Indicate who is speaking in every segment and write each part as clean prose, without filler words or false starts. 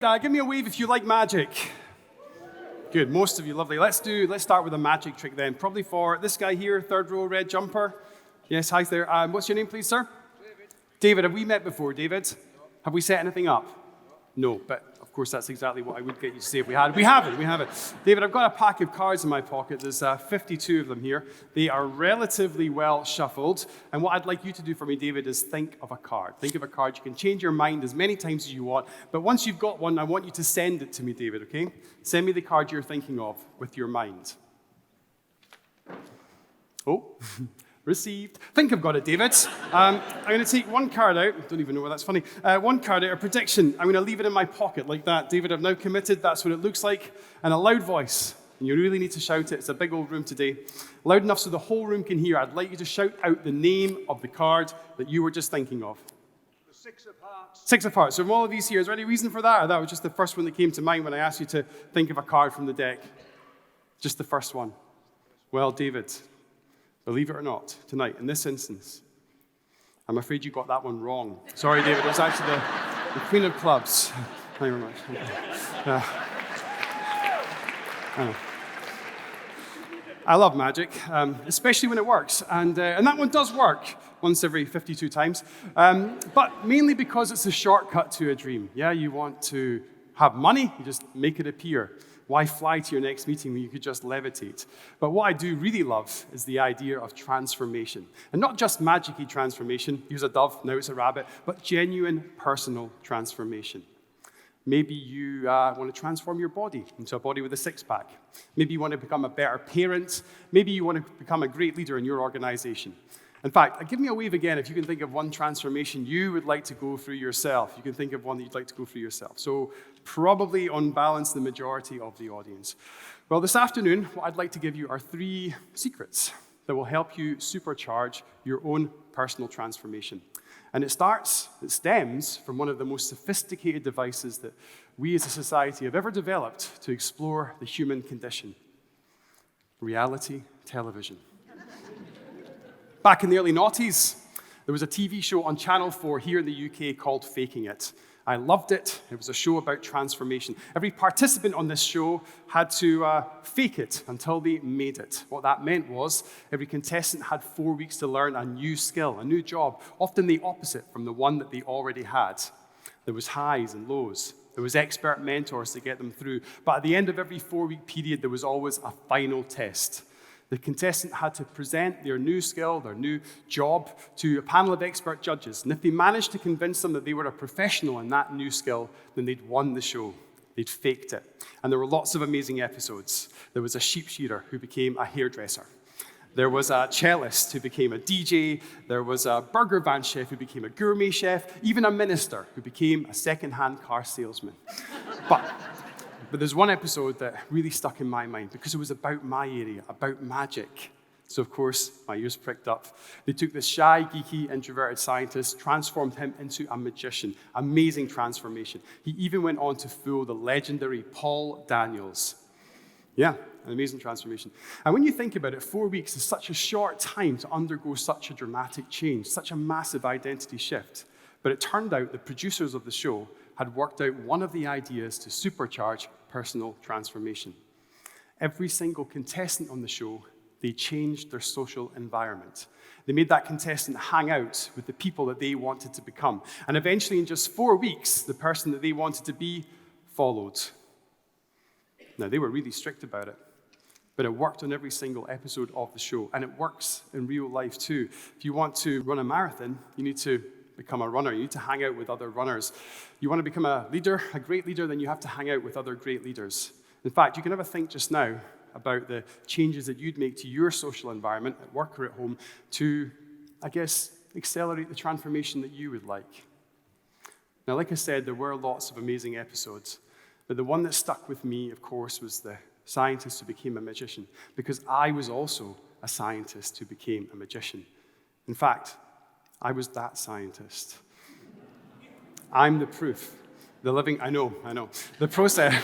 Speaker 1: Give me a wave if you like magic. Good, most of you, lovely. Let's start with a magic trick then. Probably for this guy here, third row, red jumper. Yes, hi there. What's your name, please, sir?
Speaker 2: David.
Speaker 1: David, have we met before, David? Have we set anything up? No, but of course that's exactly what I would get you to say if we had. We haven't. David, I've got a pack of cards in my pocket. There's 52 of them here. They are relatively well shuffled. And what I'd like you to do for me, David, is think of a card. Think of a card. You can change your mind as many times as you want. But once you've got one, I want you to send it to me, David, okay? Send me the card you're thinking of with your mind. Oh. Received. Think I've got it, David. I'm going to take one card out. I don't even know why that's funny. One card out, a prediction. I'm going to leave it in my pocket like that. David, I've now committed. That's what it looks like. And a loud voice. And you really need to shout it. It's a big old room today. Loud enough so the whole room can hear. I'd like you to shout out the name of the card that you were just thinking of.
Speaker 2: The Six of Hearts.
Speaker 1: Six of Hearts. So from all of these here, is there any reason for that? Or that was just the first one that came to mind when I asked you to think of a card from the deck? Just the first one. Well, David, believe it or not, tonight, in this instance, I'm afraid you got that one wrong. Sorry, David, it was actually the Queen of Clubs. Thank you very much. I love magic, especially when it works. And that one does work once every 52 times, but mainly because it's a shortcut to a dream. Yeah, you want to have money, you just make it appear. Why fly to your next meeting when you could just levitate? But what I do really love is the idea of transformation. And not just magic-y transformation, here's a dove, now it's a rabbit, but genuine personal transformation. Maybe you want to transform your body into a body with a six-pack. Maybe you want to become a better parent. Maybe you want to become a great leader in your organization. In fact, give me a wave again if you can think of one transformation you would like to go through yourself. You can think of one that you'd like to go through yourself. So probably on balance, the majority of the audience. Well, this afternoon, what I'd like to give you are 3 secrets that will help you supercharge your own personal transformation. And it stems from one of the most sophisticated devices that we as a society have ever developed to explore the human condition: reality television. Back in the early noughties, there was a TV show on Channel 4 here in the UK called Faking It. I loved it. It was a show about transformation. Every participant on this show had to fake it until they made it. What that meant was every contestant had 4 weeks to learn a new skill, a new job, often the opposite from the one that they already had. There was highs and lows. There was expert mentors to get them through. But at the end of every 4-week period, there was always a final test. The contestant had to present their new skill, their new job, to a panel of expert judges. And if they managed to convince them that they were a professional in that new skill, then they'd won the show. They'd faked it. And there were lots of amazing episodes. There was a sheep shearer who became a hairdresser. There was a cellist who became a DJ. There was a burger van chef who became a gourmet chef. Even a minister who became a second-hand car salesman. But there's one episode that really stuck in my mind because it was about my area, about magic. So, of course, my ears pricked up. They took this shy, geeky, introverted scientist, transformed him into a magician. Amazing transformation. He even went on to fool the legendary Paul Daniels. Yeah, an amazing transformation. And when you think about it, 4 weeks is such a short time to undergo such a dramatic change, such a massive identity shift. But it turned out the producers of the show had worked out one of the ideas to supercharge personal transformation. Every single contestant on the show, they changed their social environment. They made that contestant hang out with the people that they wanted to become. And eventually, in just 4 weeks, the person that they wanted to be followed. Now, they were really strict about it, but it worked on every single episode of the show. And it works in real life, too. If you want to run a marathon, you need to become a runner. You need to hang out with other runners. You want to become a leader, a great leader, then you have to hang out with other great leaders. In fact, you can have a think just now about the changes that you'd make to your social environment at work or at home to, I guess, accelerate the transformation that you would like. Now, like I said, there were lots of amazing episodes, but the one that stuck with me, of course, was the scientist who became a magician, because I was also a scientist who became a magician. In fact, I was that scientist. I'm the proof. The living, I know. The process.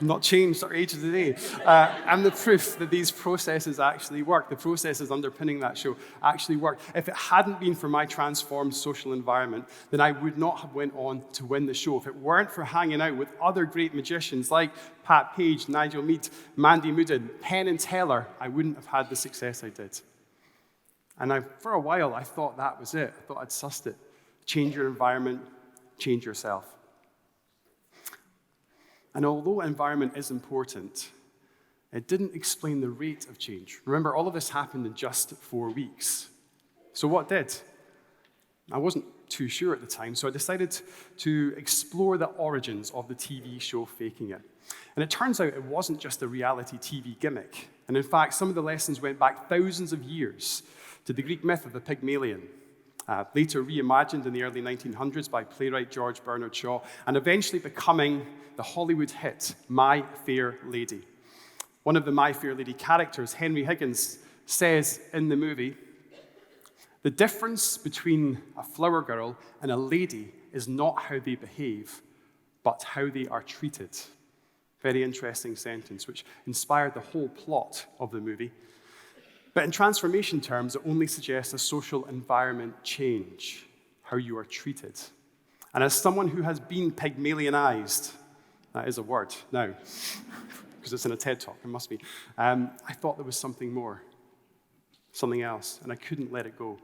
Speaker 1: not changed our age of the day. And the proof that these processes actually work, the processes underpinning that show actually work. If it hadn't been for my transformed social environment, then I would not have went on to win the show. If it weren't for hanging out with other great magicians like Pat Page, Nigel Mead, Mandy Moodin, Penn and Teller, I wouldn't have had the success I did. And for a while, I thought that was it. I thought I'd sussed it. Change your environment, change yourself. And although environment is important, it didn't explain the rate of change. Remember, all of this happened in just 4 weeks. So what did? I wasn't too sure at the time, so I decided to explore the origins of the TV show Faking It. And it turns out it wasn't just a reality TV gimmick. And in fact, some of the lessons went back thousands of years to the Greek myth of the Pygmalion, later reimagined in the early 1900s by playwright George Bernard Shaw, and eventually becoming the Hollywood hit, My Fair Lady. One of the My Fair Lady characters, Henry Higgins, says in the movie, "The difference between a flower girl and a lady is not how they behave, but how they are treated." Very interesting sentence, which inspired the whole plot of the movie. But in transformation terms, it only suggests a social environment change, how you are treated. And as someone who has been Pygmalionized, that is a word now, because it's in a TED Talk, it must be, I thought there was something more, something else, and I couldn't let it go.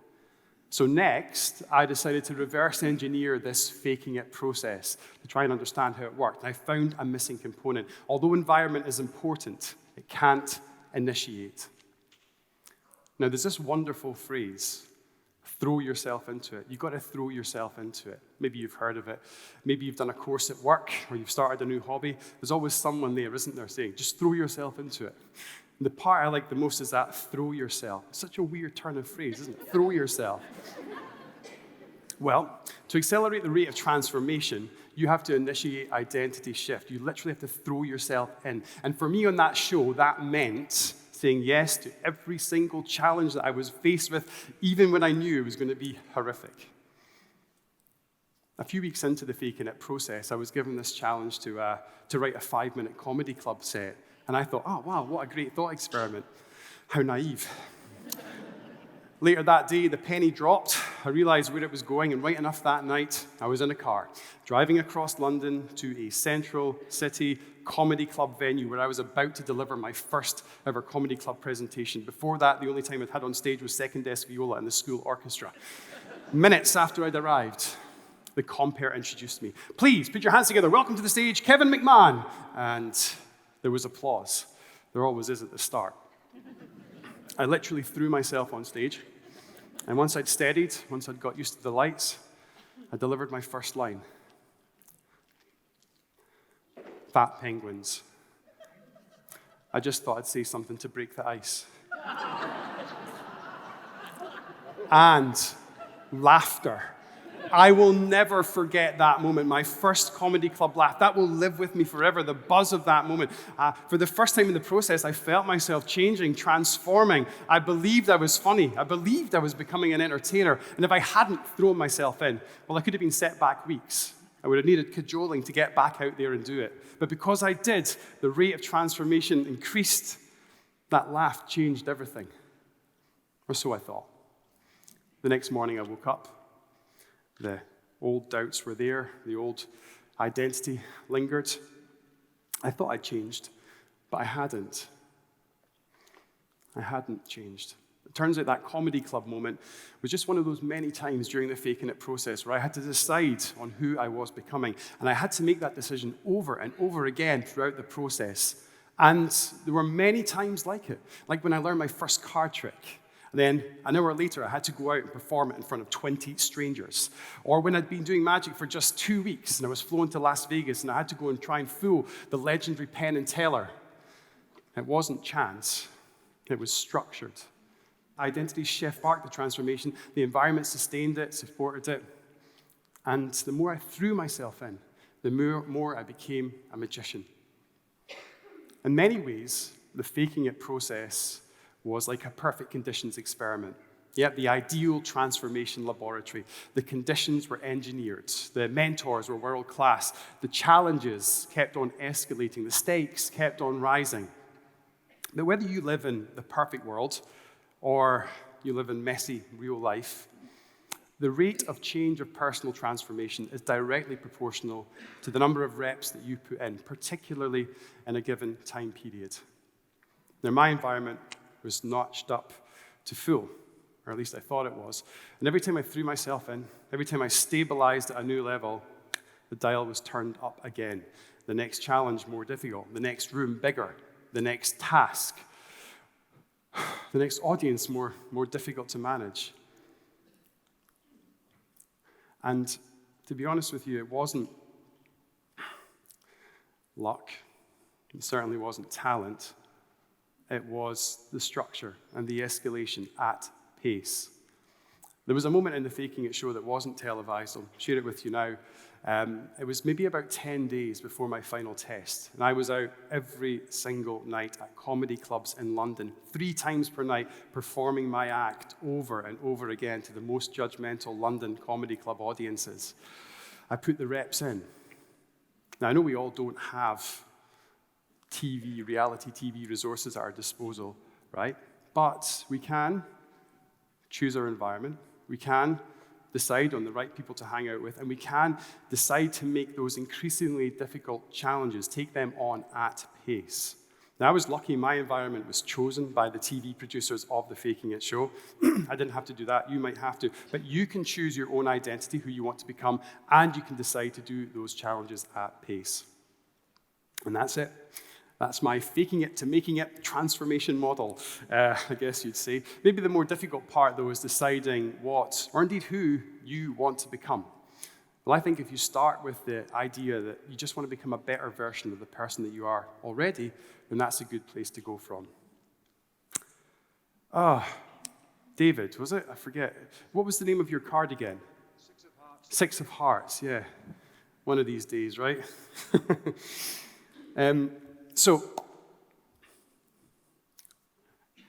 Speaker 1: So next, I decided to reverse engineer this faking it process to try and understand how it worked. And I found a missing component. Although environment is important, it can't initiate. Now, there's this wonderful phrase, throw yourself into it. You've got to throw yourself into it. Maybe you've heard of it. Maybe you've done a course at work or you've started a new hobby. There's always someone there, isn't there, saying, just throw yourself into it. And the part I like the most is that throw yourself. It's such a weird turn of phrase, isn't it? Throw yourself. Well, to accelerate the rate of transformation, you have to initiate identity shift. You literally have to throw yourself in. And for me on that show, that meant saying yes to every single challenge that I was faced with, even when I knew it was going to be horrific. A few weeks into the faking it process, I was given this challenge to write a 5-minute comedy club set. And I thought, oh, wow, what a great thought experiment. How naive. Later that day, the penny dropped. I realized where it was going, and right enough that night, I was in a car, driving across London to a central city comedy club venue where I was about to deliver my first ever comedy club presentation. Before that, the only time I'd had on stage was second desk viola in the school orchestra. Minutes after I'd arrived, the compere introduced me. Please, put your hands together. Welcome to the stage, Kevin McMahon. And there was applause. There always is at the start. I literally threw myself on stage. And once I'd steadied, once I'd got used to the lights, I delivered my first line. Fat penguins. I just thought I'd say something to break the ice. And laughter. I will never forget that moment, my first comedy club laugh. That will live with me forever, the buzz of that moment. For the first time in the process, I felt myself changing, transforming. I believed I was funny. I believed I was becoming an entertainer. And if I hadn't thrown myself in, well, I could have been set back weeks. I would have needed cajoling to get back out there and do it. But because I did, the rate of transformation increased. That laugh changed everything. Or so I thought. The next morning I woke up. The old doubts were there. The old identity lingered. I thought I'd changed, but I hadn't. I hadn't changed. It turns out that comedy club moment was just one of those many times during the faking it process where I had to decide on who I was becoming. And I had to make that decision over and over again throughout the process. And there were many times like it, like when I learned my first card trick. And then an hour later, I had to go out and perform it in front of 20 strangers. Or when I'd been doing magic for just 2 weeks and I was flown to Las Vegas and I had to go and try and fool the legendary Penn and Teller. It wasn't chance. It was structured. Identity shift sparked the transformation. The environment sustained it, supported it. And the more I threw myself in, the more I became a magician. In many ways, the faking it process was like a perfect conditions experiment. Yeah, the ideal transformation laboratory. The conditions were engineered. The mentors were world-class. The challenges kept on escalating. The stakes kept on rising. But whether you live in the perfect world or you live in messy real life, the rate of change of personal transformation is directly proportional to the number of reps that you put in, particularly in a given time period. Now, my environment was notched up to full, or at least I thought it was. And every time I threw myself in, every time I stabilized at a new level, the dial was turned up again. The next challenge more difficult, the next room bigger, the next task, the next audience more difficult to manage. And to be honest with you, it wasn't luck. It certainly wasn't talent. It was the structure and the escalation at pace. There was a moment in the Faking It show that wasn't televised. I'll share it with you now. It was maybe about 10 days before my final test. And I was out every single night at comedy clubs in London, 3 times per night, performing my act over and over again to the most judgmental London comedy club audiences. I put the reps in. Now, I know we all don't have reality TV resources at our disposal, right? But we can choose our environment. We can decide on the right people to hang out with, and we can decide to make those increasingly difficult challenges, take them on at pace. Now, I was lucky my environment was chosen by the TV producers of the Faking It show. I didn't have to do that. You might have to. But you can choose your own identity, who you want to become, and you can decide to do those challenges at pace. And that's it. That's my faking it to making it transformation model, I guess you'd say. Maybe the more difficult part, though, is deciding what, or indeed who, you want to become. Well, I think if you start with the idea that you just want to become a better version of the person that you are already, then that's a good place to go from. David, was it? I forget. What was the name of your card again?
Speaker 2: 6 of Hearts.
Speaker 1: 6 of Hearts, yeah. One of these days, right? So,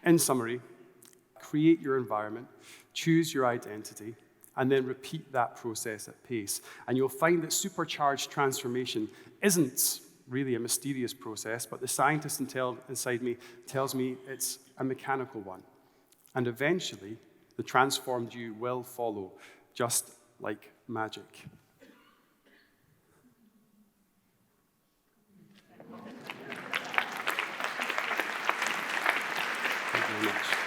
Speaker 1: in summary, create your environment, choose your identity, and then repeat that process at pace. And you'll find that supercharged transformation isn't really a mysterious process, but the scientist inside me tells me it's a mechanical one. And eventually, the transformed you will follow, just like magic. Thank you very much.